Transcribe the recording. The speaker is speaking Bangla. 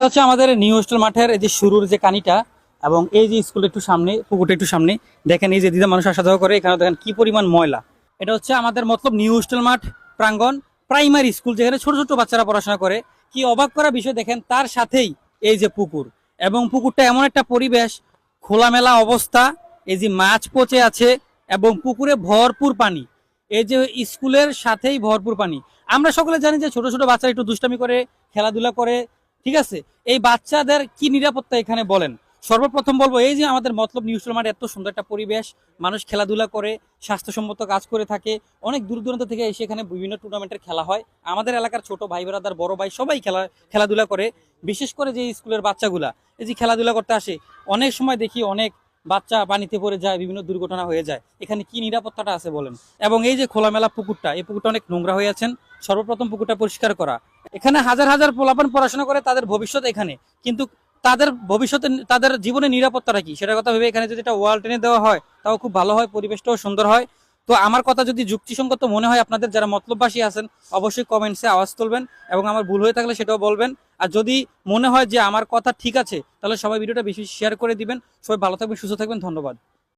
হচ্ছে আমাদের নিউ হোস্টেল মাঠের এই যে শুরুর যে কানিটা এবং এই যে স্কুল একটু সামনে, পুকুরটা একটু সামনে, দেখেন এই যে দিদা মানুষ আসা যাওয়া করে, এখানে দেখেন কি পরিমাণ ময়লা। এটা হচ্ছে আমাদের মতলব নিউ হোস্টেল মাঠ প্রাঙ্গণ, প্রাইমারি স্কুল, যেখানে ছোট ছোট বাচ্চারা পড়াশোনা করে। কি অবাক করা বিষয় দেখেন, তার সাথেই এই যে পুকুর, এবং পুকুরটা এমন একটা পরিবেশ, খোলামেলা অবস্থা, এই যে মাছ পচে আছে এবং পুকুরে ভরপুর পানি। এই যে স্কুলের সাথেই ভরপুর পানি। আমরা সকলে জানি যে ছোট ছোট বাচ্চারা একটু দুষ্টামি করে, খেলাধুলা করে, ঠিক আছে। এই বাচ্চাদের কি নিরাপত্তা এখানে বলেন। সর্বপ্রথম বলবো, এই যে আমাদের মতলব নিউজ মাঠ, এত সুন্দর একটা পরিবেশ, মানুষ খেলাধুলা করে, স্বাস্থ্যসম্মত কাজ করে থাকে, অনেক দূর দূরান্ত থেকে এসে এখানে বিভিন্ন টুর্নামেন্টের খেলা হয়। আমাদের এলাকার ছোট ভাই বেড়াদার, বড় ভাই সবাই খেলাধুলা করে। বিশেষ করে যে স্কুলের বাচ্চাগুলা এই যে খেলাধুলা করতে আসে, অনেক সময় দেখি অনেক বাচ্চা পানিতে পড়ে যায়, বিভিন্ন দুর্ঘটনা হয়ে যায়। এখানে কি নিরাপত্তাটা আছে বলেন। এবং এই যে খোলামেলা পুকুরটা, এই পুকুরটা অনেক নোংরা হয়ে আছেন। সর্বপ্রথম পুকুরটা পরিষ্কার করা। এখানে হাজার হাজার পোলাপান পড়াশোনা করে, তাদের ভবিষ্যৎ এখানে, কিন্তু তাদের ভবিষ্যতে, তাদের জীবনের নিরাপত্তাটা কি সেটার কথা ভেবে এখানে যদি একটা ওয়াল টেনে দেওয়া হয় তাও খুব ভালো হয়, পরিবেশটাও সুন্দর হয়। তো আমার কথা যদি যুক্তিসঙ্গত মনে হয় আপনাদের, যারা মতলববাসী আছেন, অবশ্যই কমেন্টসে আওয়াজ তুলবেন এবং আমার ভুল হয়ে থাকলে সেটাও বলবেন। আর যদি মনে হয় যে আমার কথা ঠিক আছে, তাহলে সবাই ভিডিওটা বেশি শেয়ার করে দিবেন। সবাই ভালো থাকবেন, সুস্থ থাকবেন, ধন্যবাদ।